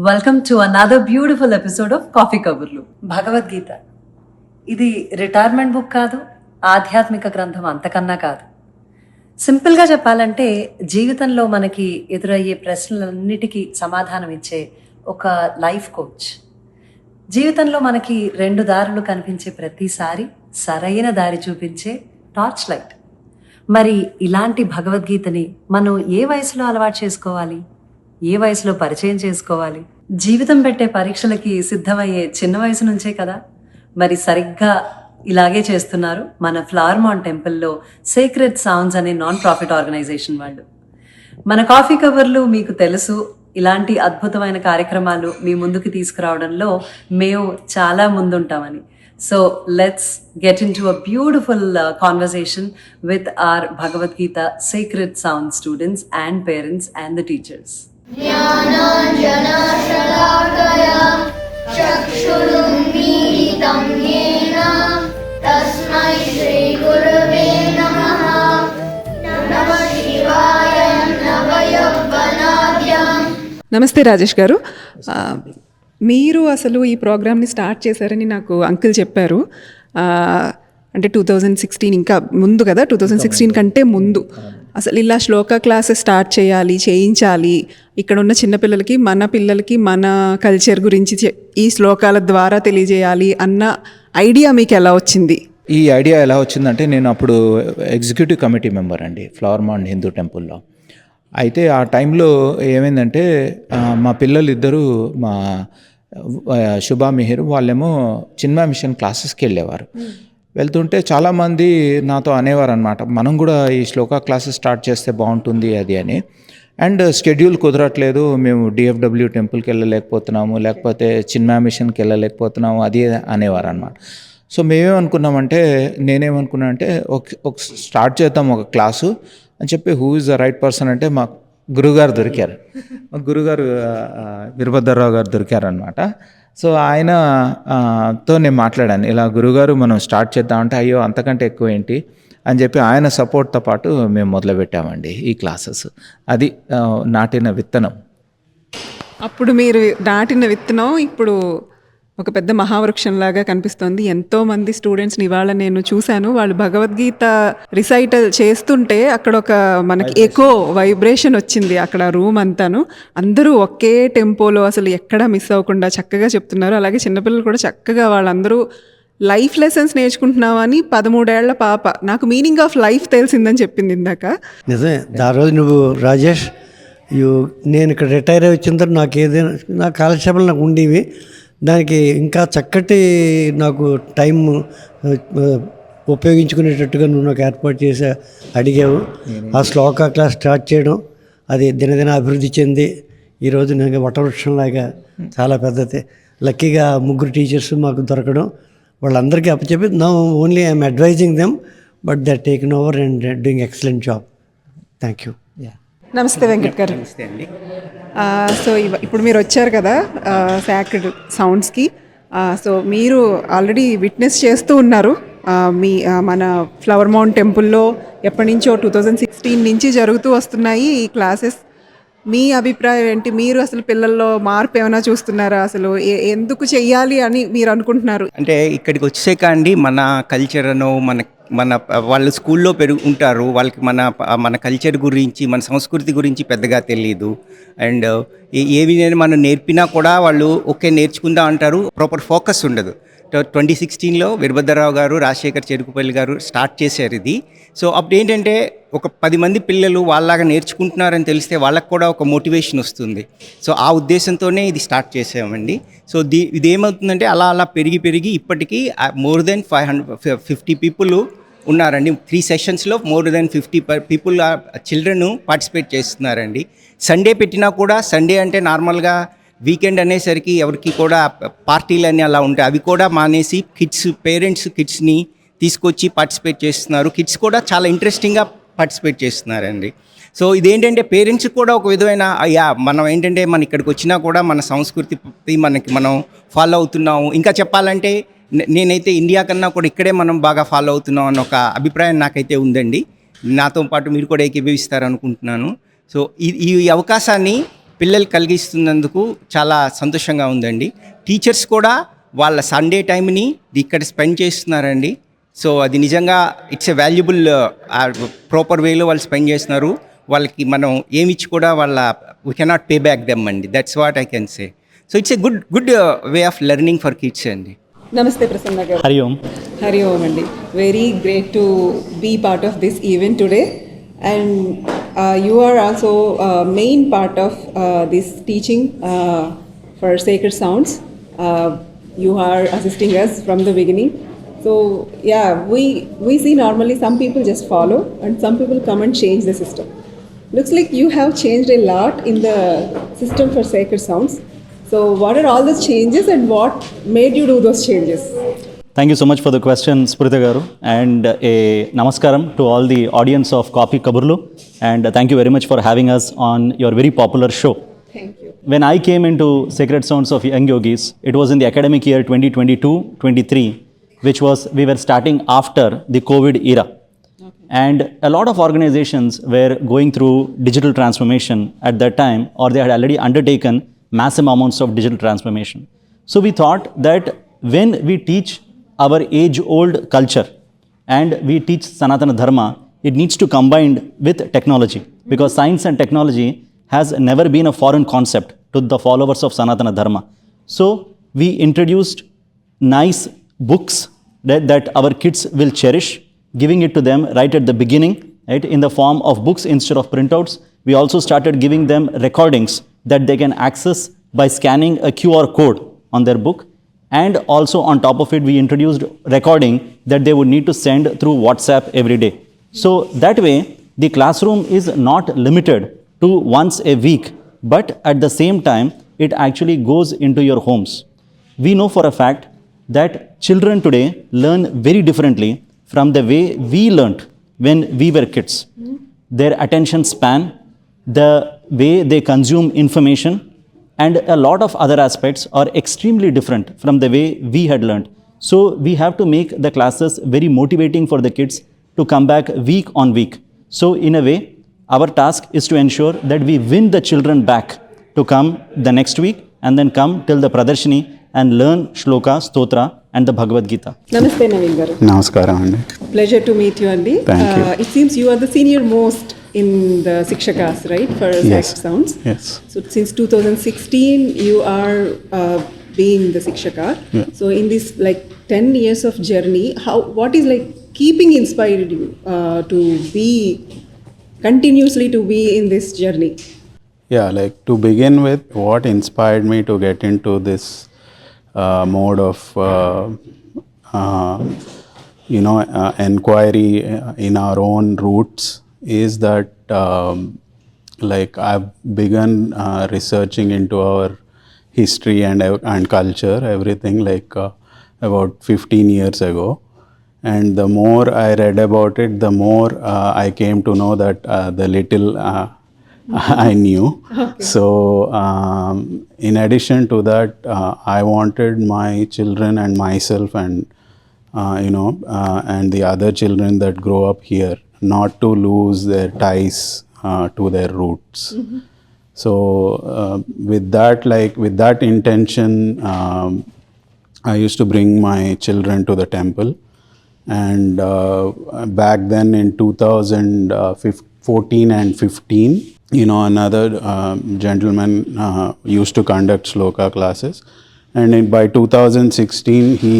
Welcome to another beautiful episode of Coffee Kaburlu. Bhagavad Gita. ఇది retirement book కాదు, ఆధ్యాత్మిక గ్రంథం అంతకన్నా కాదు. సింపుల్గా చెప్పాలంటే జీవితంలో మనకి ఎదురయ్యే ప్రశ్నలన్నిటికీ సమాధానం ఇచ్చే ఒక లైఫ్ కోచ్. జీవితంలో మనకి రెండు దారులు కనిపించే ప్రతిసారి సరైన దారి చూపించే టార్చ్ లైట్. మరి ఇలాంటి భగవద్గీతని మనం ఏ వయసులో అలవాటు చేసుకోవాలి, ఏ వయసులో పరిచయం చేసుకోవాలి? జీవితం పెట్టే పరీక్షలకి సిద్ధమయ్యే చిన్న వయసు నుంచే కదా. మరి సరిగ్గా ఇలాగే చేస్తున్నారు మన ఫ్లవర్ మౌండ్ టెంపుల్లో సేక్రెడ్ సౌండ్స్ అనే నాన్ ప్రాఫిట్ ఆర్గనైజేషన్ వాళ్ళు. మన కాఫీ కవర్లు మీకు తెలుసు, ఇలాంటి అద్భుతమైన కార్యక్రమాలు మీ ముందుకు తీసుకురావడంలో మేము చాలా ముందుంటామని. So let's get into a beautiful conversation with our Bhagavad Gita Sacred Sound students and parents and the teachers. Jnananjana Shalakaya Chakshurunmilitam Yena Tasmai Shri Gurave Namaha Namah Shivaya Navayavvanabhyam. నమస్తే రాజేష్ గారు. మీరు అసలు ఈ ప్రోగ్రామ్ని స్టార్ట్ చేశారని నాకు uncle చెప్పారు. అంటే 2016 ఇంకా ముందు కదా, 2016 కంటే ముందు అసలు ఇలా శ్లోక క్లాసెస్ స్టార్ట్ చేయించాలి, ఇక్కడ ఉన్న చిన్నపిల్లలకి మన పిల్లలకి మన కల్చర్ గురించి ఈ శ్లోకాల ద్వారా తెలియజేయాలి అన్న ఐడియా మీకు ఎలా వచ్చింది? ఈ ఐడియా ఎలా వచ్చిందంటే, నేను అప్పుడు ఎగ్జిక్యూటివ్ కమిటీ మెంబర్ అండి ఫ్లవర్ మౌండ్ హిందూ టెంపుల్లో. అయితే ఆ టైంలో ఏమైందంటే, మా పిల్లలు ఇద్దరు, మా శుభా మిహిర్ వాళ్ళేమో చిన్మయ మిషన్ క్లాసెస్కి వెళ్ళేవారు. వెళ్తుంటే చాలామంది నాతో అనేవారు అనమాట, మనం కూడా ఈ శ్లోక క్లాసెస్ స్టార్ట్ చేస్తే బాగుంటుంది అది అని. అండ్ స్కెడ్యూల్ కుదరట్లేదు, మేము డిఎఫ్డబ్ల్యూ టెంపుల్కి వెళ్ళలేకపోతున్నాము, లేకపోతే చిన్మయ మిషన్కి వెళ్ళలేకపోతున్నాము అది అనేవారు అనమాట. సో మేమేమనుకున్నామంటే, నేనేమనుకున్నానంటే ఒక స్టార్ట్ చేద్దాం ఒక క్లాసు అని చెప్పి. Who is the right person అంటే మా గురుగారు దొరికారు. మా గురుగారు వీరభద్రరావు గారు దొరికారనమాట. సో ఆయనతో నేను మాట్లాడాను, ఇలా గురుగారు మనం స్టార్ట్ చేద్దామంటే, అయ్యో అంతకంటే ఎక్కువ ఏంటి అని చెప్పి ఆయన సపోర్ట్తో పాటు మేము మొదలుపెట్టామండి ఈ క్లాసెస్. అది నాటిన విత్తనం. అప్పుడు మీరు నాటిన విత్తనం ఇప్పుడు ఒక పెద్ద మహావృక్షంలాగా కనిపిస్తోంది. ఎంతోమంది స్టూడెంట్స్ని ఇవాళ నేను చూశాను, వాళ్ళు భగవద్గీత రిసైటల్ చేస్తుంటే అక్కడ ఒక మనకి ఎకో వైబ్రేషన్ వచ్చింది అక్కడ రూమ్ అంతాను. అందరూ ఒకే టెంపోలో అసలు ఎక్కడా మిస్ అవ్వకుండా చక్కగా చెప్తున్నారు. అలాగే చిన్నపిల్లలు కూడా చక్కగా వాళ్ళందరూ లైఫ్ లెసన్స్ నేర్చుకుంటున్నామని 13 ఏళ్ల పాప నాకు మీనింగ్ ఆఫ్ లైఫ్ తెలిసిందని చెప్పింది ఇందాక. నిజమే. ఆ రోజు నువ్వు రాజేష్ నేను ఇక్కడ రిటైర్ అయి వచ్చిన తర్వాత నాకు ఏదైనా నా కాలక్షేపాలు నాకు ఉండేవి, దానికి ఇంకా చక్కటి నాకు టైం ఉపయోగించుకునేటట్టుగా నువ్వు నాకు ఏర్పాటు చేసి అడిగావు. ఆ శ్లోక క్లాస్ స్టార్ట్ చేయడం, అది దినదిన అభివృద్ధి చెంది ఈరోజు నేను వటవృక్షంలాగా చాలా పెద్దది. లక్కీగా 3 టీచర్స్ మాకు దొరకడం, వాళ్ళందరికీ అప్పచెప్పి నా only I'm advising them, but they are taken over and doing excellent job. Thank you. నమస్తే వెంకట్ గారు. సో ఇప్పుడు మీరు వచ్చారు కదా సాక్రెడ్ సౌండ్స్కి. సో మీరు ఆల్రెడీ విట్నెస్ చేస్తూ ఉన్నారు. మన ఫ్లవర్ మౌండ్ టెంపుల్లో ఎప్పటి నుంచో 2016 నుంచి జరుగుతూ వస్తున్నాయి ఈ క్లాసెస్. మీ అభిప్రాయం ఏంటి? మీరు అసలు పిల్లల్లో మార్పు ఏమైనా చూస్తున్నారా? అసలు ఎందుకు చెయ్యాలి అని మీరు అనుకుంటున్నారు? అంటే ఇక్కడికి వచ్చాక అండి, మన కల్చర్ను మన వాళ్ళు స్కూల్లో ఉంటారు, వాళ్ళకి మన కల్చర్ గురించి, మన సంస్కృతి గురించి పెద్దగా తెలియదు. అండ్ ఏవి మనం నేర్పినా కూడా వాళ్ళు ఓకే నేర్చుకుందా అంటారు, ప్రాపర్ ఫోకస్ ఉండదు. 2016లో వీరభద్రరావు గారు, రాజశేఖర్ చెరుకుపల్లి గారు స్టార్ట్ చేశారు ఇది. సో అప్పుడు ఏంటంటే, ఒక 10 మంది పిల్లలు వాళ్ళలాగా నేర్చుకుంటున్నారని తెలిస్తే వాళ్ళకు కూడా ఒక మోటివేషన్ వస్తుంది. సో ఆ ఉద్దేశంతోనే ఇది స్టార్ట్ చేసామండి. సో ఇదేమవుతుందంటే, అలా పెరిగి ఇప్పటికీ మోర్ దెన్ 550 పీపుల్ ఉన్నారండి. 3 సెషన్స్లో more than 50 people children participate చేస్తున్నారండి. సండే పెట్టినా కూడా, సండే అంటే నార్మల్గా వీకెండ్ అనేసరికి ఎవరికి కూడా పార్టీలు అని అలా ఉంటాయి, అవి కూడా మానేసి పేరెంట్స్ కిడ్స్ని తీసుకొచ్చి పార్టిసిపేట్ చేస్తున్నారు. కిడ్స్ కూడా చాలా ఇంట్రెస్టింగ్గా పార్టిసిపేట్ చేస్తున్నారండి. సో ఇదేంటంటే పేరెంట్స్ కూడా ఒక విధమైన మనం ఏంటంటే మన ఇక్కడికి వచ్చినా కూడా మన సంస్కృతి మనం ఫాలో అవుతున్నాము. ఇంకా చెప్పాలంటే నేనైతే ఇండియా కన్నా కూడా ఇక్కడే మనం బాగా ఫాలో అవుతున్నాం అన్న ఒక అభిప్రాయం నాకైతే ఉందండి. నాతో పాటు మీరు కూడా ఏకీభవిస్తారనుకుంటున్నాను. సో ఈ అవకాశాన్ని పిల్లలు కలిగిస్తున్నందుకు చాలా సంతోషంగా ఉందండి. టీచర్స్ కూడా వాళ్ళ సండే టైంని ఇక్కడ స్పెండ్ చేస్తున్నారండి. సో అది నిజంగా ఇట్స్ ఎ వాల్యుబుల్ ప్రాపర్ వేలో వాళ్ళు స్పెండ్ చేస్తున్నారు. వాళ్ళకి మనం ఏమిచ్చి కూడా we cannot pay back them అండి. That's what I can say. So it's a good way of learning for kids అండి. నమస్తే ప్రసన్న గారు. హరి ఓం. హరి ఓం అండి. Very great to be part of this event today. And you are also main part of this teaching for sacred sounds. You are assisting us from the beginning. So yeah, we see normally some people just follow and some people come and change the system. Looks like you have changed a lot in the system for sacred sounds. So what are all those changes and what made you do those changes? Thank you so much for the question, Sphuritha garu, and a namaskaram to all the audience of Coffee Kaburlu, and thank you very much for having us on your very popular show. Thank you. When I came into Sacred Sounds of Young Yogis, it was in the academic year 2022-23, which was, we were starting after the COVID era. And a lot of organizations were going through digital transformation at that time, or they had already undertaken massive amounts of digital transformation. So we thought that when we teach our age-old culture and we teach Sanatana Dharma, it needs to combine with technology, because science and technology has never been a foreign concept to the followers of Sanatana Dharma. So we introduced nice books that our kids will cherish, giving it to them right at the beginning, right, in the form of books instead of printouts. We also started giving them recordings that they can access by scanning a QR code on their book. And also on top of it, we introduced recording that they would need to send through WhatsApp every day. So that way, the classroom is not limited to once a week, but at the same time, it actually goes into your homes. We know for a fact that children today learn very differently from the way we learnt when we were kids. Their attention span, the way they consume information, and a lot of other aspects are extremely different from the way we had learned. So we have to make the classes very motivating for the kids to come back week on week. So in a way, our task is to ensure that we win the children back to come the next week and then come till the Pradarshini and learn Sloka, Stotra and the Bhagavad Gita. Namaste Naveen garu. Namaskaram andi. Pleasure to meet you, Andy. Thank you. It seems you are the senior most in the Shikshakas, right, for Yes. Sacred Sounds. Yes. So since 2016, you are being the Shikshaka. Yeah. So in this like 10 years of journey, what is like keeping inspired you to be continuously to be in this journey? Yeah, like to begin with, what inspired me to get into this mode of inquiry in our own roots is that like I've begun researching into our history and culture, everything like about 15 years ago. And the more I read about it, the more I came to know that the little I knew. Okay. So in addition to that, I wanted my children and myself and and the other children that grow up here not to lose their ties to their roots. Mm-hmm. So with that intention, I used to bring my children to the temple. And back then in 2014 and 15, another gentleman used to conduct Sloka classes. And by 2016, he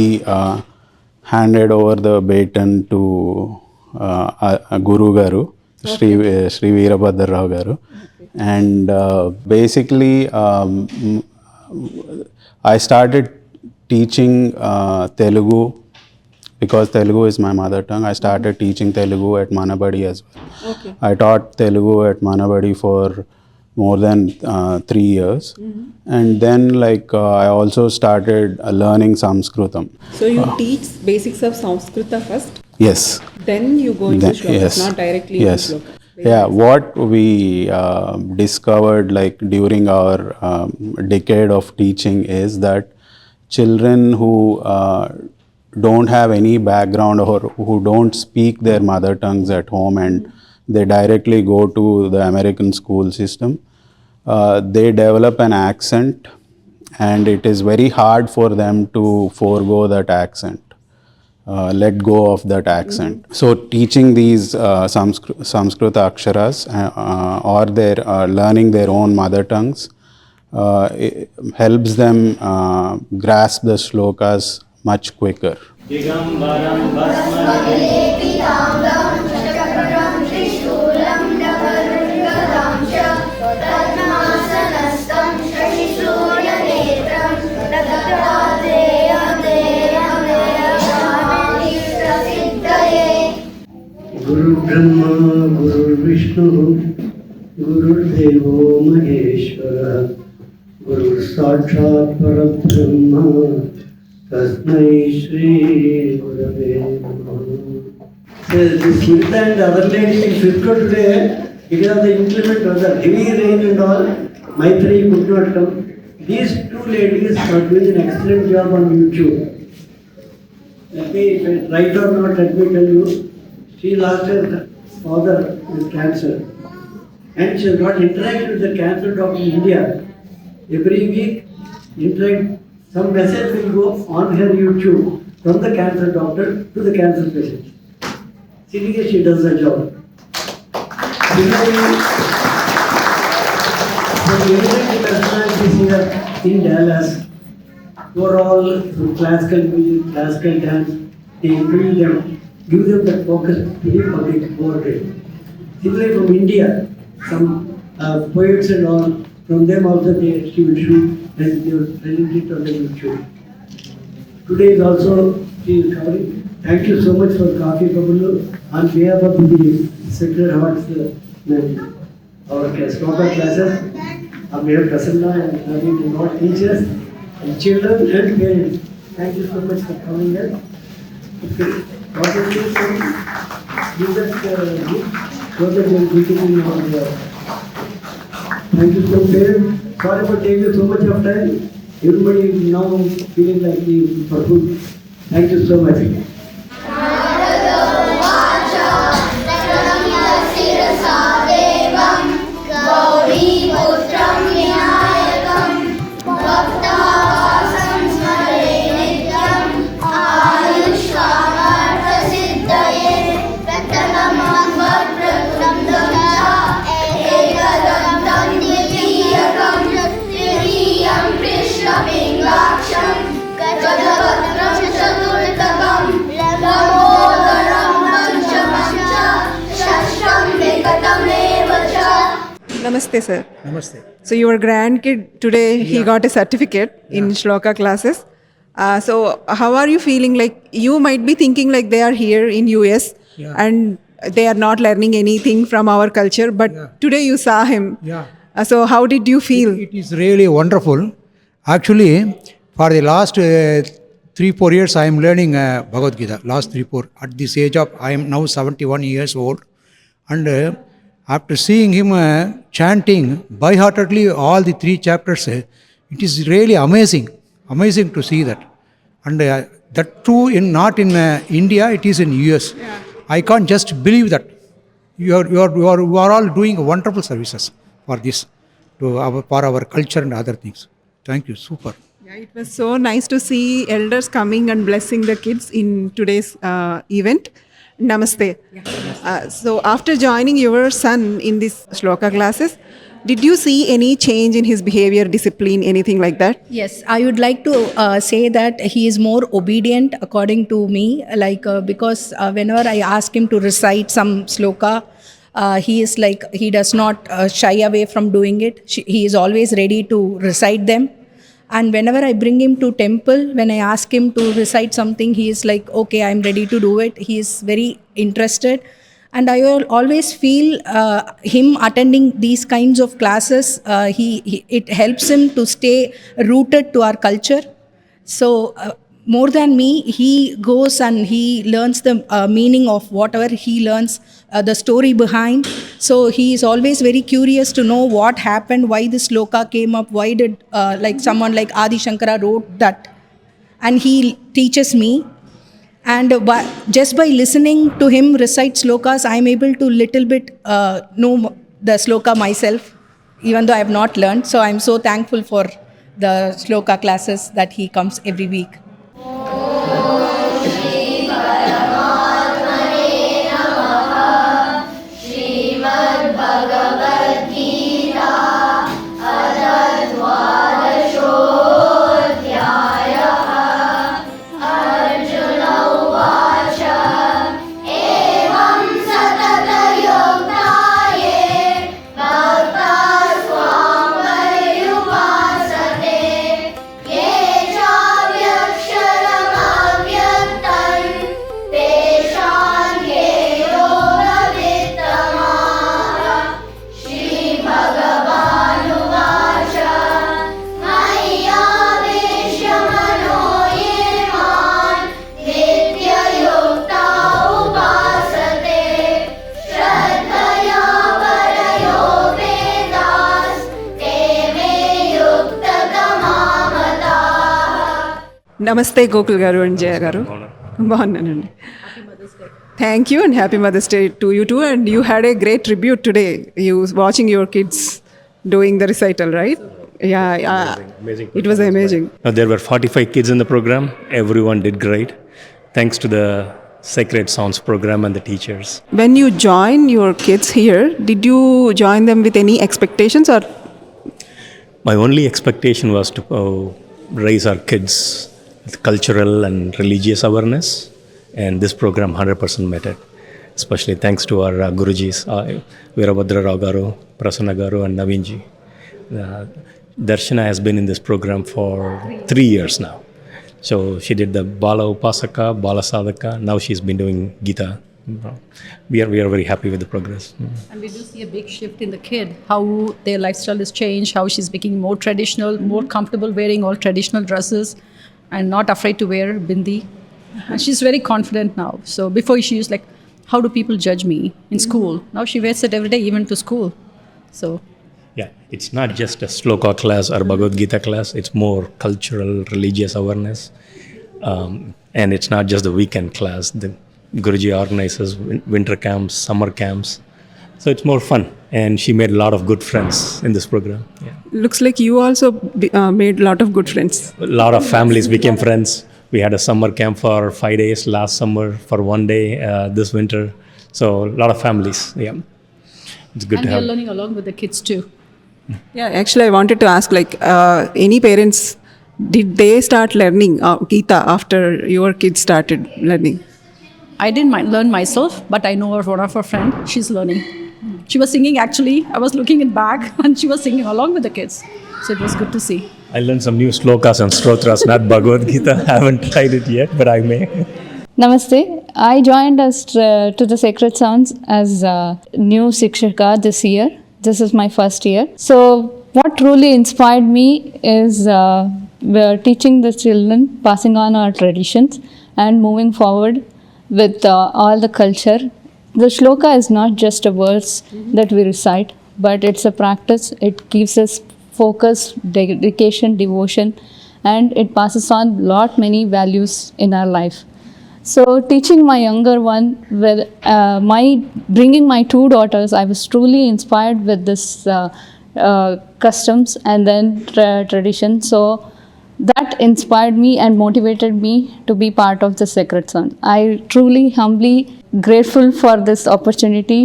handed over the baton to Guru Garu, Sri Veerabhadra Rao Garu. And basically, I started teaching Telugu. Because Telugu is my mother tongue, I started teaching Telugu at Manabadi as well. Okay. I taught Telugu at Manabadi for more than 3 years. Mm-hmm. And then I also started learning Sanskritam. So you teach basics of Sanskrita first, Yes. then you go into Slokas, Yes. not directly Yes. into Slokas. Yeah, what we discovered during our decade of teaching is that children who don't have any background or who don't speak their mother tongues at home and they directly go to the American school system, they develop an accent, and it is very hard for them to forego that accent. Let go of that accent. So teaching these Samskrita aksharas or their learning their own mother tongues it helps them grasp the shlokas much quicker. लेपिताम्बं चक्रं त्रिशूलं डमरुगदां च पद्मासनस्थं शशिसूर्यनेत्रं दत्तात्रेयं देवं देवमादिप्रसिद्धये गुरुर्ब्रह्मा गुरुर्विष्णुः गुरुर्देवो महेश्वरः गुरुर्साक्षात् परब्रह्म तस्मै श्री गुरवे नमः. So this Geeta and the other lady in Flipkart today, because of the inclement of the heavy rain and all, Maitri could not come. These two ladies are doing an excellent job on YouTube. Let me, right or not, let me tell you, she lost her father with cancer. And she has got interact with the cancer doctor in India. Every week, interact, some message will go on her YouTube from the cancer doctor to the cancer patient. Seriously, she does the job. Similarly, the eminent personalities here in Dallas, who are all classical music, classical dance, they interview them, give them that focus to the public portrait. Similarly, from India, some poets and all, from them also she will shoot and they will present it on the YouTube. Today is also she is covering. Thank you so much for Coffee Kaburlu on behalf of the Sacred Hearts, our Sloka classes, on behalf of Prasanna and Naveen and all teachers and children and parents. Thank you so much for coming here. Okay. What is this? Give that gift so that they will be in our Thank you so much. Sorry for taking so much of time. Everybody is now feeling like for food. Thank you so much. Namaste, sir. Namaste. So your grandkid today, he got a certificate in Sloka classes. So how are you feeling? Like you might be thinking like they are here in US and they are not learning anything from our culture, but today you saw him. So how did you feel? It is really wonderful. Actually, for the last 3-4 years, I am learning Bhagavad Gita. Last 3-4. At this age of, I am now 71 years old. And after seeing him chanting by-heartedly all the 3 chapters, it is really amazing to see that. And that too, not in India, it is in US. I can't just believe that. You are all doing wonderful services for this, for our culture and other things. Thank you, super. Yeah, it was so nice to see elders coming and blessing the kids in today's event. Namaste. So after joining your son in these Sloka classes, did you see any change in his behavior, discipline, anything like that? Yes, I would like to say that he is more obedient according to me, like because whenever I ask him to recite some sloka, he is like, he does not shy away from doing it. He is always ready to recite them. And whenever I bring him to temple, when I ask him to recite something, he is like, okay, I'm ready to do it. He is very interested. And I will always feel him attending these kinds of classes, it helps him to stay rooted to our culture. So more than me, he goes and he learns the meaning of whatever he learns, the story behind. So he is always very curious to know what happened, why this sloka came up, why did like someone like Adi Shankara wrote that. And he teaches me. And just by listening to him recite slokas, I am able to little bit know the sloka myself. even though I have not learned. So I'm so thankful for the Sloka classes that he comes every week. నమస్తే గోకుల్ గారు and Jaya garu. బాగున్నానండి. Thank you and happy mother's day to you too. And you had a great tribute today, you watching your kids doing the recital, right? Amazing. It was amazing. There were 45 kids in the program. Everyone did great. Thanks to the Sacred Sounds program and the teachers. When you join your kids here, did you join them with any expectations or? My only expectation was to raise our kids with cultural and religious awareness, and this program 100% met it. Especially thanks to our Gurujis, Veerabhadra Rao Garu, Prasanna Garu and Naveenji. Darshana has been in this program for 3 years now. So she did the Bala Upasaka, Bala Sadhaka. Now she's been doing Geeta. We are very happy with the progress. And we do see a big shift in the kid, how their lifestyle has changed, how she's becoming more traditional, more comfortable wearing all traditional dresses and not afraid to wear bindi. And she's very confident now. So before she used like, how do people judge me in school? Now she wears it every day, even to school. So yeah, it's not just a Sloka class or Bhagavad Gita class. It's more cultural, religious awareness. And it's not just the weekend class. The Guruji organizes winter camps, summer camps. So it's more fun. And she made a lot of good friends in this program. Yeah. Looks like you also made a lot of good friends. A lot of families became friends. We had a summer camp for 5 days last summer, for 1 day this winter. So a lot of families. Yeah, it's good and to we have. are learning along with the kids too. Yeah, actually I wanted to ask, like, any parents, did they start learning Geeta after your kids started learning? I didn't learn myself, but I know one of her friend, she's learning. She was singing actually. I was looking in back and she was singing along with the kids. So it was good to see. I learned some new Slokas and Stotras, not Bhagavad Gita. I haven't tried it yet, but I may. Namaste. I joined us to the Sacred Sounds as a new Sikshaka this year. This is my first year. So what truly inspired me is we're teaching the children, passing on our traditions and moving forward with all the culture. The Sloka is not just a verse that we recite, but it's a practice. It gives us focus, dedication, devotion, and it passes on many values in our life. So teaching my younger one, with bringing my 2 daughters, I was truly inspired with this customs and then tradition. So that inspired me and motivated me to be part of the Sacred Sound. I truly, humbly grateful for this opportunity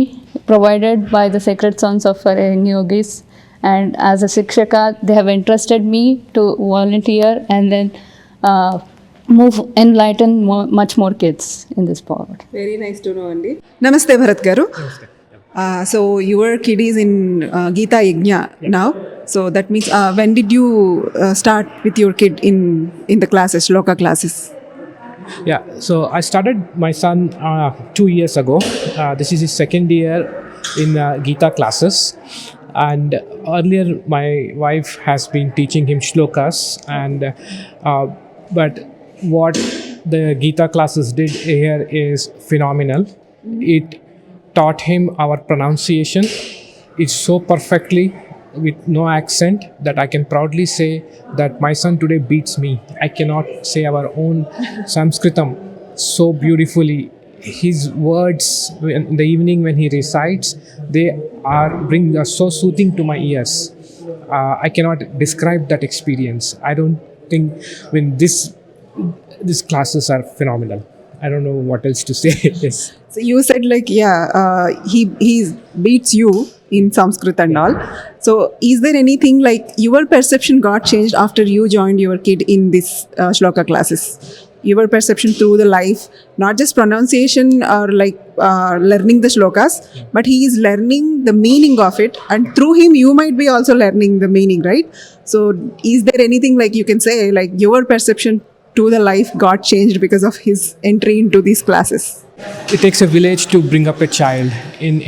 provided by the Sacred Sounds of our young Yogis. And as a Sikshaka, they have entrusted me to volunteer and then enlighten much more kids in this part. Very nice to know, Andy. Namaste, Bharat Garu. So your kid is in Geeta Yajna now. So that means when did you start with your kid in the classes, Sloka classes? Yeah, so I started my son 2 years ago. This is his second year in Geeta classes. And earlier my wife has been teaching him Slokas. But what the Geeta classes did here is phenomenal. It taught him our pronunciation. It's so perfectly with no accent that I can proudly say that my son today beats me. I cannot say our own Sanskritam so beautifully his words in the evening when he recites, they are so soothing to my ears. I cannot describe that experience. I don't think when these classes are phenomenal. I don't know what else to say. Yes. So you said like, he beats you in Sanskrit and all. So is there anything like your perception got changed after you joined your kid in this Shloka classes? Your perception through the life, not just pronunciation or like learning the shlokas, but he is learning the meaning of it, and through him you might be also learning the meaning, right? So is there anything like you can say like your perception to the life got changed because of his entry into these classes? It takes a village to bring up a child. In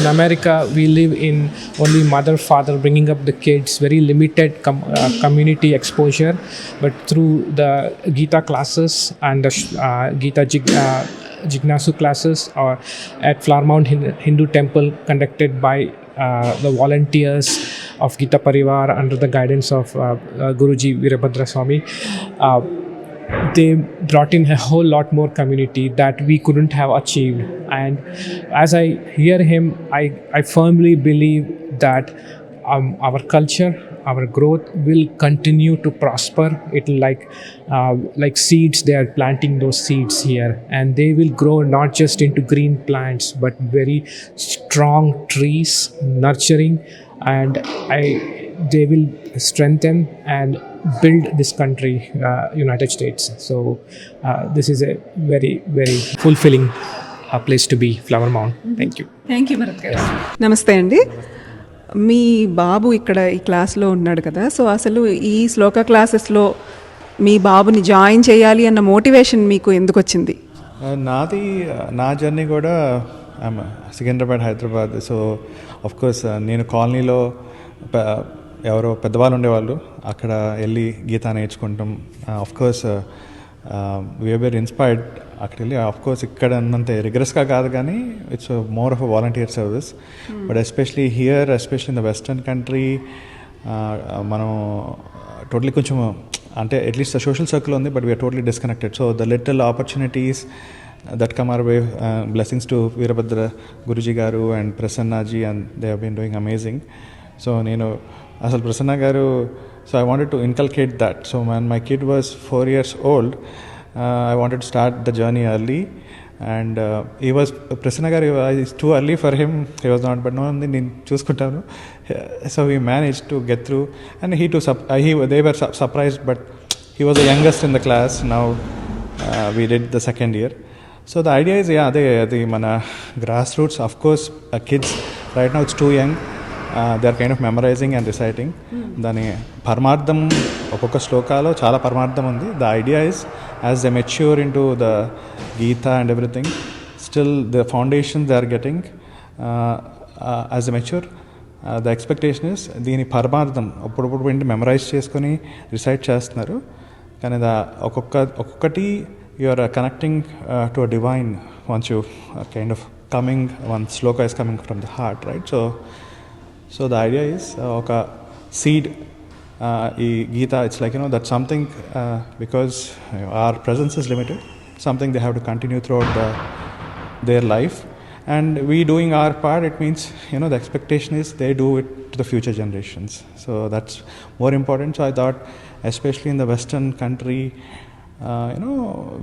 America, we live in only mother, father bringing up the kids, very limited community exposure. But through the Geeta classes and the Geeta Jignasu classes, or at Flower Mound Hindu temple conducted by the volunteers of Geeta Parivar under the guidance of Guruji Virabhadra Swami, they brought in a whole lot more community that we couldn't have achieved. And as I hear him, I firmly believe that our culture, our growth will continue to prosper. It like seeds, they are planting those seeds here, and they will grow not just into green plants but very strong trees, nurturing, and they will strengthen and build this country, United States. So this is a very, very fulfilling place to be, Flower Mound. Thank you. Thank you Bharat గారు. నమస్తే అండి. మీ బాబు ఇక్కడ ఈ క్లాస్లో ఉన్నాడు కదా, so అసలు ఈ శ్లోక క్లాసెస్లో మీ బాబుని జాయిన్ చేయాలి అన్న మోటివేషన్ మీకు ఎందుకు వచ్చింది? నా జర్నీ కూడా సికింద్రాబాద్, హైదరాబాద్. సో ఆఫ్కోర్స్ నేను కాలనీలో ఎవరో పెద్దవాళ్ళు ఉండేవాళ్ళు, అక్కడ వెళ్ళి గీత నేర్చుకుంటాం. ఆఫ్కోర్స్ వీఆర్ ఇన్స్పైర్డ్ అక్కడికి వెళ్ళి. ఆఫ్కోర్స్ ఇక్కడ ఉన్నంత రిగరస్గా కాదు, కానీ it's more of a volunteer service. But especially here, especially in the western country, మనం టోటలీ కొంచెం అంటే అట్లీస్ట్ సోషల్ సర్కిల్ ఉంది, but we are totally disconnected. So the little opportunities that come our way, blessings to Virabhadra Guruji garu and Prasanna ji, and they have been doing amazing. So nenu asal Prasanna garu, so I wanted to inculcate that. So when my kid was 4 years old, I wanted to start the journey early, and he was Prasanna garu, it's too early for him, he was not, but no, nenu chusukuntanu. So we managed to get through, and they were surprised, but he was the youngest in the class. Now we did the second year. So the idea is, the mana grassroots, of course, kids right now it's too young, they are kind of memorizing and reciting. Dani parmartham okka slokalo chaala parmartham undi. The idea is as they mature into the Geeta and everything, still the foundation they are getting as they mature. The expectation is దీని పరమార్థం అప్పుడప్పుడు memorise చేసుకొని recite చేస్తున్నారు, కానీ ఒక్కొక్కటి you are connecting to a divine once you kind of coming, one sloka is coming from the heart, right? So the idea is oka seed ee Geeta, it's like, that's something because our presence is limited, something they have to continue throughout their life, and we doing our part. It means the expectation is they do it to the future generations, so that's more important. So I thought, especially in the western country,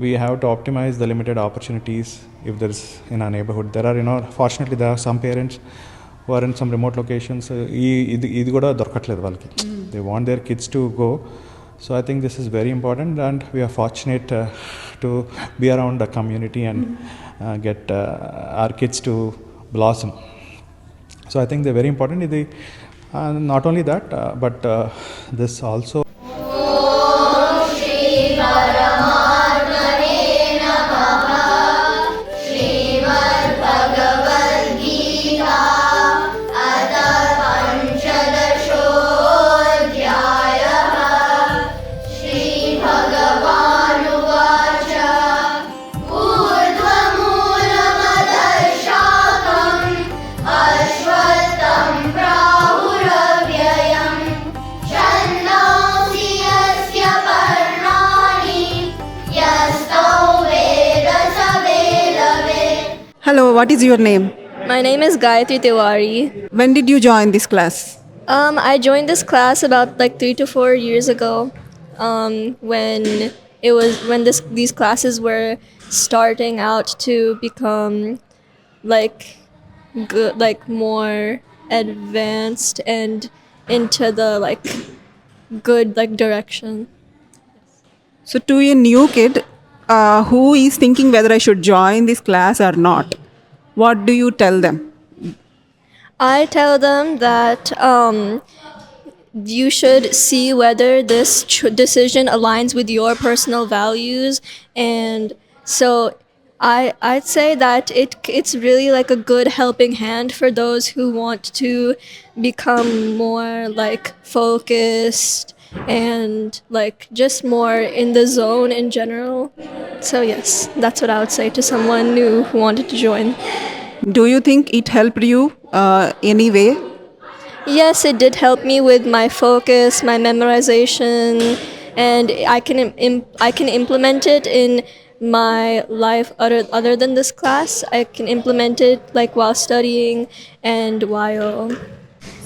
we have to optimize the limited opportunities if there is in our neighborhood. There are, fortunately there are some parents who are in some remote locations, ఇది కూడా దొరకట్లేదు వాళ్ళకి. They want their kids to go. So I think this is very important, and we are fortunate to be around the community and get our kids to blossom. So I think they're very important. Not only that, but this also Ashwatam Prahuravyayam Chandam Hello, what is your name? My name is Gayatri Tiwari. When did you join this class? I joined this class about like 3 to 4 years ago, when these classes were starting out to become like good, like more advanced and into the like good like direction. So, to a new kid who is thinking whether I should join this class or not, what do you tell them? I tell them that you should see whether this decision aligns with your personal values, and so I'd say that it's really like a good helping hand for those who want to become more like focused and like just more in the zone in general. So yes, that's what I would say to someone new who wanted to join. Do you think it helped you anyway? Yes, it did help me with my focus, my memorization, and I can implement it in my life other than this class. I can implement it like while studying and while.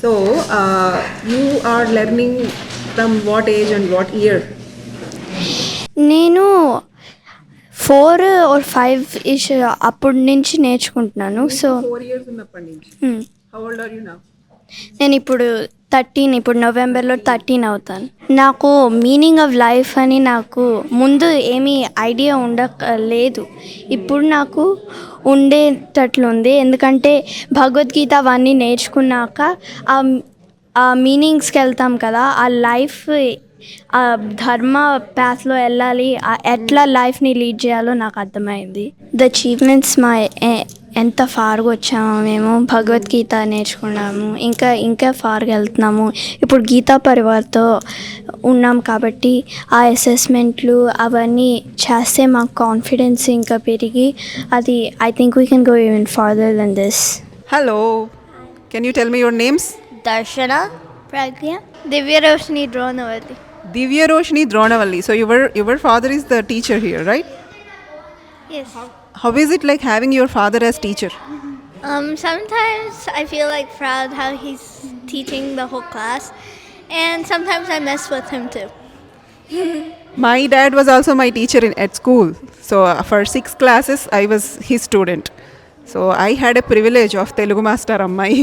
So, you are learning from what age and what year? నేను 4 or 5 అప్పటి నుంచి నేర్చుకుంటున్నాను. So 4 years ఉన్నప్పటి నుంచి. How old are you now? నేను ఇప్పుడు 13, ఇప్పుడు నవంబర్లో 13 అవుతాను. నాకు మీనింగ్ ఆఫ్ లైఫ్ అని నాకు ముందు ఏమీ ఐడియా లేదు. ఇప్పుడు నాకు ఉండేటట్లుంది, ఎందుకంటే భగవద్గీత అవన్నీ నేర్చుకున్నాక ఆ మీనింగ్స్కి వెళ్తాం కదా, ఆ లైఫ్ ఆ ధర్మ ప్యాత్లో వెళ్ళాలి, ఎట్లా లైఫ్ని లీడ్ చేయాలో నాకు అర్థమైంది. ద అచీవ్మెంట్స్ ఎంత ఫార్గా వచ్చామో మేము భగవద్గీత నేర్చుకున్నాము, ఇంకా ఫార్గా వెళ్తున్నాము. ఇప్పుడు గీతా పరివార్తో ఉన్నాం కాబట్టి ఆ అసెస్మెంట్లు అవన్నీ చేస్తే మాకు కాన్ఫిడెన్స్ ఇంకా పెరిగి అది I think we can go even farther then this. Hello, can you tell me your names? దర్శన, ప్రజ్ఞ, దివ్య Roshini Dronavalli. Divya Roshni Dronavalli. So your father is the teacher here, right? Yes. How is it like having your father as teacher? Sometimes I feel like proud how he's teaching the whole class, and sometimes I mess with him too. My dad was also my teacher at school. So for 6 classes I was his student. So I had a privilege of Telugu master Ammai.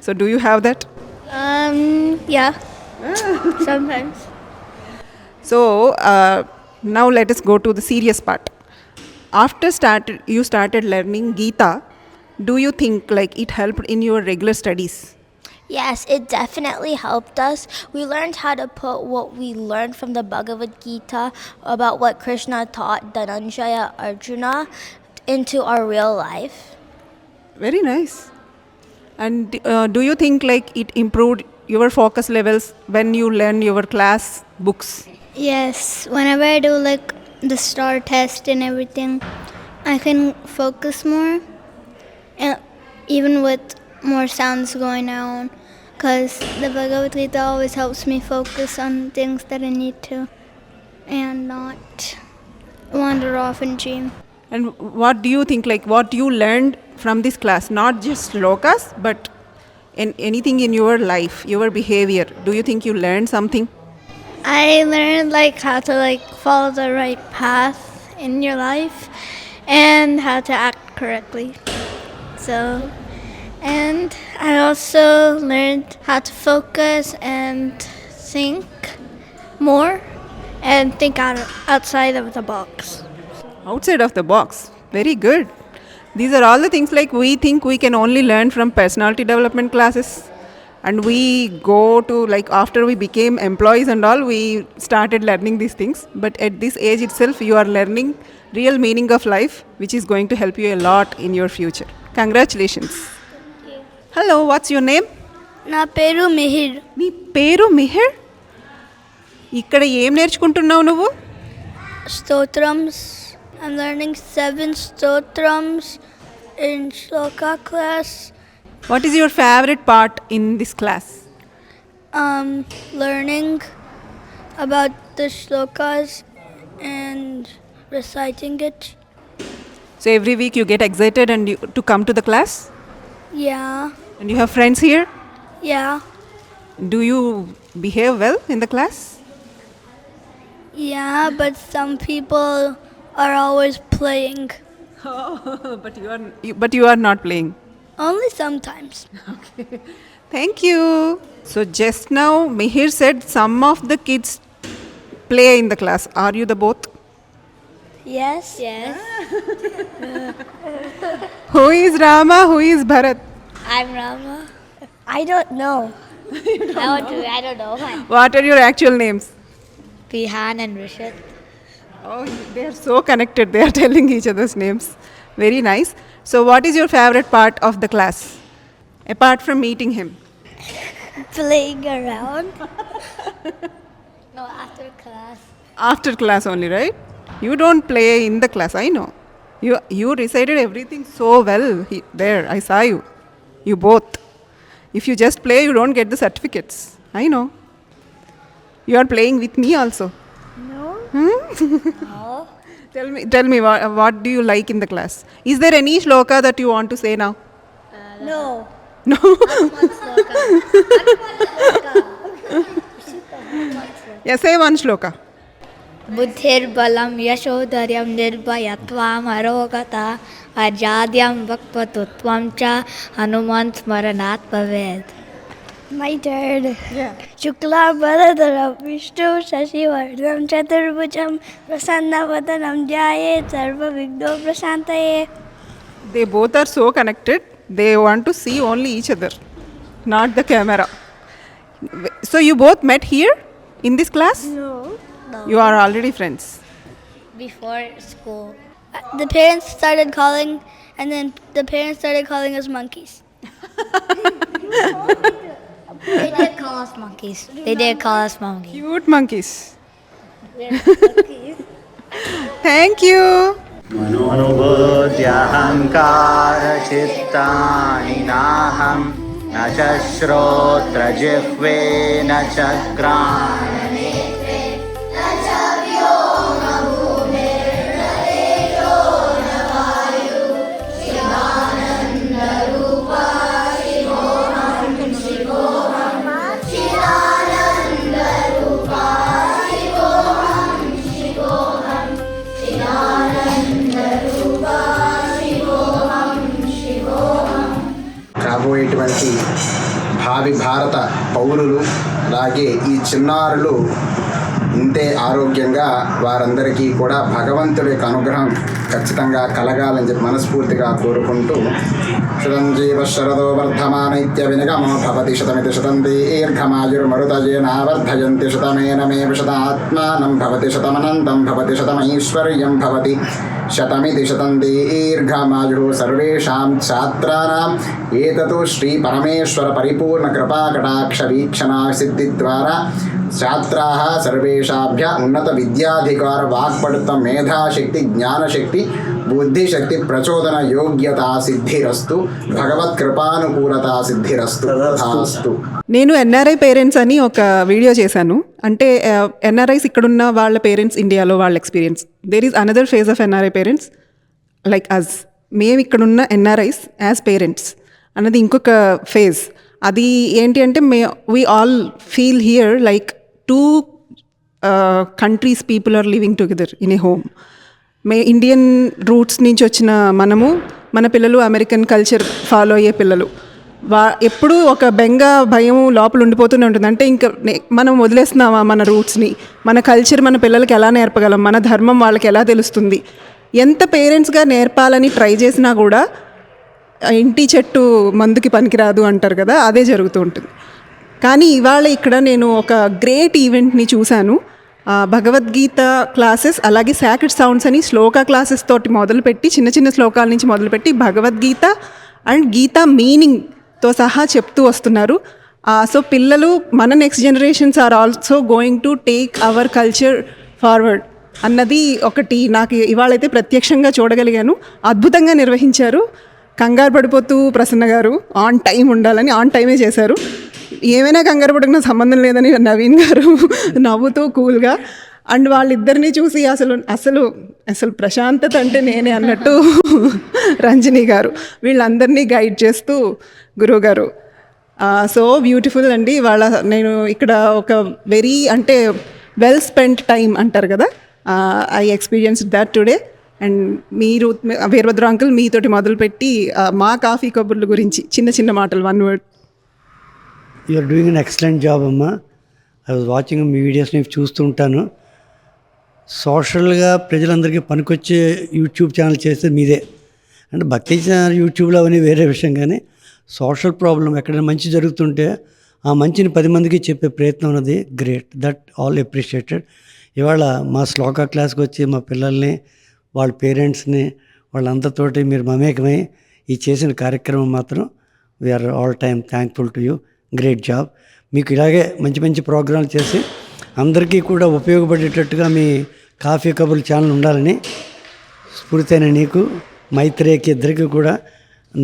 So do you have that? Yeah. Sometimes. So now let us go to the serious part. After you started learning Geeta, do you think like it helped in your regular studies? Yes, it definitely helped us. We learned how to put what we learned from the Bhagavad Gita about what Krishna taught Dhananjaya Arjuna into our real life. Very nice. And do you think like it improved your focus levels when you learn your class books? Yes, whenever I do like the star test and everything, I can focus more, and even with more sounds going on, because the Bhagavad Gita always helps me focus on things that I need to and not wander off and dream. And what do you think, like what you learned from this class, not just Slokas, but in anything in your life, your behavior? Do you think you learned something? I learned like how to like follow the right path in your life and how to act correctly. So, and I also learned how to focus and think more and think outside of the box. Outside of the box. Very good. These are all the things like we think we can only learn from personality development classes, and we go to like after we became employees and all, we started learning these things. But at this age itself, you are learning real meaning of life, which is going to help you a lot in your future. Congratulations. Hello, what's your name? నా పేరు మిహిర్. నీ పేరు మిహిర్? ఇక్కడ ఏం నేర్చుకుంటున్నావు నువ్వు? Stotrams. I'm learning 7 stotrams in Sloka class. What is your favorite part in this class? Learning about the shlokas and reciting it. So every week you get excited and to come to the class? Yeah. And you have friends here? Yeah. Do you behave well in the class? Yeah, but some people are always playing. Oh, but you are not playing. Only sometimes. Thank you. So just now Mihir said some of the kids play in the class. Are you the both? Yes. Yes. Who is Rama? Who is Bharat? I'm Rama. I don't know. I don't know. What are your actual names? Pihan and Rishit. Oh, they are so connected. They are telling each other's names. Very nice. So what is your favorite part of the class? Apart from meeting him. Playing around. No, after class. After class only, right? You don't play in the class, I know. You recited everything so well. There, I saw you. You both. If you just play, you don't get the certificates. I know. You are playing with me also. No. No. Tell me what do you like in the class? Is there any shloka that you want to say now? No. No. Yeah, say one shloka. बुद्धिर बलम यशोधर्यम निर्भयत्वम अरोगता अजाद्यम वक्पतुत्वम च हनुमान स्मरणात् भवेत्. My turn. Yeah. Shukla Bharadharam Vishnu Shashivardhanam Chaturbhujam Prasannavadanam Jayet Sarva Vigno Prasantaye. They both are so connected. They want to see only each other, not the camera. So you both met here in this class? No. You are already friends. Before school. The parents started calling, and then the parents started calling us monkeys. They did call us monkeys. Cute monkeys. Thank you. मनोनुबुद्ध्यहङ्कारचित्तानि नाहं न च श्रोत्रजिह्वे न च घ्राणनेत्रे न च व्योमभूमिर्नरेजो न वायुः शिवानन्दरूपा शिवोऽहं शिवोऽहं चिदानन्दरूपा शिवोऽहं शिवोऽहं चिदानन्दरूपा शिवोऽहं शिवोऽहं. రాబోయేటువంటి భావి భారత పౌరులు అలాగే ఈ చిన్నారులు ఇంతే ఆరోగ్యంగా వారందరికీ కూడా భగవంతుడి యొక్క అనుగ్రహం ఖచ్చితంగా కలగాలని చెప్పి మనస్ఫూర్తిగా కోరుకుంటూ శతంజీవ శరదో వర్ధమానైత్య వినిగమో భవతి శతమితి శతం దీర్ఘమాయుర్మరుతయేనావర్ధయంతి శతమేనమే శతాత్మానం భవతి శతమనంతం భవతి శతమైశ్వర్యం భవతి శతమితి శతం దీర్ఘమాయుః సర్వేషాం ఛాత్రాణం ఏతతు శ్రీ పరమేశ్వర పరిపూర్ణ కృపా కటాక్ష వీక్షణా సిద్ధి ద్వారా ఛాత్రాः సర్వేషాభ్య ఉన్నత విద్యాధికార వాక్పడుత్వం మేధాశక్తి జ్ఞానశక్తి బుద్ధిశక్తి ప్రచోదన యోగ్యతా సిద్ధిరస్తు భగవత్ కృపానుకూలతా సిద్ధిరస్తు తథాస్తు. నేను ఎన్ఆర్ఐ పేరెంట్స్ అని ఒక వీడియో చేశాను. అంటే ఎన్ఆర్ఐస్ ఇక్కడున్న వాళ్ళ పేరెంట్స్ ఇండియాలో వాళ్ళ experience. There is another phase of NRI parents like us. మేము ఇక్కడున్న ఎన్ఆర్ఐస్ యాజ్ పేరెంట్స్ అన్నది ఇంకొక ఫేజ్. అది ఏంటి అంటే we all feel here like two countries people are living together in a home. Indian roots నుంచి వచ్చిన మనము, మన పిల్లలు అమెరికన్ కల్చర్ ఫాలో అయ్యే పిల్లలు. ఎప్పుడూ ఒక బెంగ భయం లోపల ఉండిపోతూనే ఉంటుంది. అంటే ఇంకా మనం వదిలేస్తున్నామా మన రూట్స్ని, మన కల్చర్ మన పిల్లలకి ఎలా నేర్పగలం, మన ధర్మం వాళ్ళకి ఎలా తెలుస్తుంది. ఎంత పేరెంట్స్గా నేర్పాలని ట్రై చేసినా కూడా ఇంటి చెట్టు మందుకి పనికిరాదు అంటారు కదా, అదే జరుగుతూ ఉంటుంది. కానీ ఇవాళ ఇక్కడ నేను ఒక గ్రేట్ ఈవెంట్ని చూశాను. భగవద్గీత క్లాసెస్ అలాగే సాక్రెడ్ సౌండ్స్ అని శ్లోక క్లాసెస్ తోటి మొదలుపెట్టి, చిన్న చిన్న శ్లోకాల నుంచి మొదలుపెట్టి భగవద్గీత అండ్ గీత మీనింగ్తో సహా చెప్తూ వస్తున్నారు. సో పిల్లలు, మన next generations are also going to take our culture forward అన్నది ఒకటి నాకు ఇవాళైతే ప్రత్యక్షంగా చూడగలిగాను. అద్భుతంగా నిర్వహించారు. కంగారు పడిపోతూ ప్రసన్న గారు ఆన్ టైం ఉండాలని ఆన్ టైమే చేశారు. ఏమైనా కంగారు పడకుండా సంబంధం లేదని నవీన్ గారు నవ్వుతూ కూల్గా. అండ్ వాళ్ళిద్దరిని చూసి అసలు అసలు అసలు ప్రశాంతత అంటే నేనే అన్నట్టు రంజని గారు వీళ్ళందరినీ గైడ్ చేస్తూ గురువుగారు సో బ్యూటిఫుల్ అండి. వాళ్ళ నేను ఇక్కడ ఒక వెరీ అంటే వెల్ స్పెంట్ టైం అంటారు కదా, I experience that today. And మీరు వీరభద్ర అంకుల్ మీతోటి మొదలుపెట్టి మా కాఫీ కబుర్ల గురించి చిన్న చిన్న మాటలు, 1 word. You are doing an excellent job అమ్మా. ఐ వాజ్ వాచింగ్ మీ వీడియోస్ నేను చూస్తూ ఉంటాను. సోషల్గా ప్రజలందరికీ పనికొచ్చే యూట్యూబ్ ఛానల్ చేస్తే మీదే. అంటే భక్తి ఛానల్ యూట్యూబ్లో అవన్నీ వేరే విషయం, కానీ సోషల్ ప్రాబ్లం ఎక్కడైనా మంచి జరుగుతుంటే ఆ మంచిని 10 మందికి చెప్పే ప్రయత్నం ఉన్నది గ్రేట్. That all appreciated. ఇవాళ మా శ్లోక క్లాస్కి వచ్చి మా పిల్లల్ని, వాళ్ళ పేరెంట్స్ని, వాళ్ళందరితోటి మీరు మమేకమై ఈ చేసిన కార్యక్రమం మాత్రం we are all time thankful to you. Great job. మీకు ఇలాగే మంచి మంచి ప్రోగ్రాంలు చేసి అందరికీ కూడా ఉపయోగపడేటట్టుగా మీ కాఫీ కబుర్లు ఛానల్ ఉండాలని స్ఫూర్తైన నీకు, మైత్రేయకి ఇద్దరికి కూడా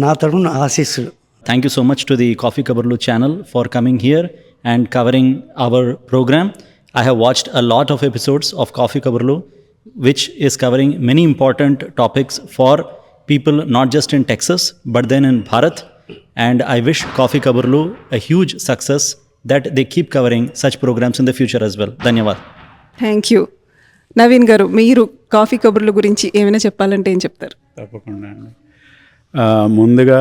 నా తరఫున ఆశీస్సులు. Thank you so much to the Coffee Kaburlu channel for coming here and covering our program. I have watched a lot of episodes of Coffee Kaburlu, which is covering many important topics for people not just in Texas, but then in Bharat. And I wish Coffee Kaburlu a huge success, that they keep covering such programs in the future as well. Dhanyawad. Thank you. Naveen గారు, మీరు coffee కబుర్ల గురించి ఏమైనా చెప్పాలంటే ఏం చెప్తారు? తప్పకుండా అండి. ముందుగా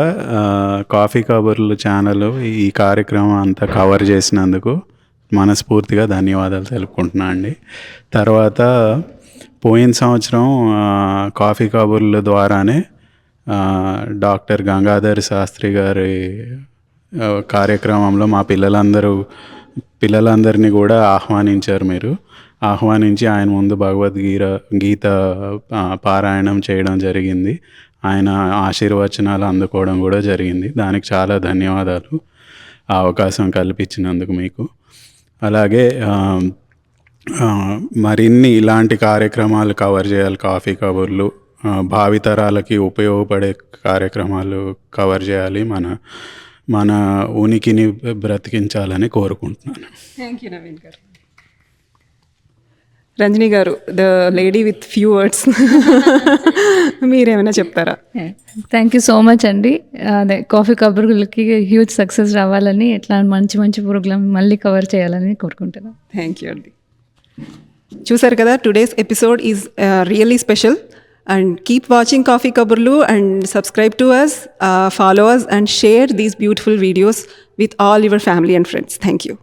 కాఫీ కబుర్లు ఛానల్ ఈ కార్యక్రమం అంతా కవర్ చేసినందుకు మనస్ఫూర్తిగా ధన్యవాదాలు తెలుపుకుంటున్నా అండి. తర్వాత పోయిన సంవత్సరం కాఫీ కబుర్ల ద్వారానే డాక్టర్ గంగాధర్ శాస్త్రి గారి కార్యక్రమంలో మా పిల్లలందరినీ కూడా ఆహ్వానించారు. మీరు ఆహ్వానించి ఆయన ముందు గీత పారాయణం చేయడం జరిగింది. ఆయన ఆశీర్వచనాలు అందుకోవడం కూడా జరిగింది. దానికి చాలా ధన్యవాదాలు, ఆ అవకాశం కల్పించినందుకు మీకు. అలాగే మరిన్ని ఇలాంటి కార్యక్రమాలు కవర్ చేయాలి కాఫీ కబుర్లు. భావితరాలకి ఉపయోగపడే కార్యక్రమాలు కవర్ చేయాలి. మన ఉనికిని బ్రతికించాలని కోరుకుంటున్నాను. థ్యాంక్ యూ నవీన్ గారు. రంజని గారు, the lady with few words, మీరేమైనా చెప్తారా? థ్యాంక్ యూ సో మచ్ అండి. అదే కాఫీ కబుర్లకి హ్యూజ్ సక్సెస్ రావాలని, ఇట్లా మంచి మంచి ప్రోగ్రామ్ మళ్ళీ కవర్ చేయాలని కోరుకుంటున్నాను. థ్యాంక్ యూ అండి. చూసారు కదా, today's episode is really special. And keep watching Coffee Kaburlu and subscribe to us, follow us and share these beautiful videos with all your family and friends. Thank you.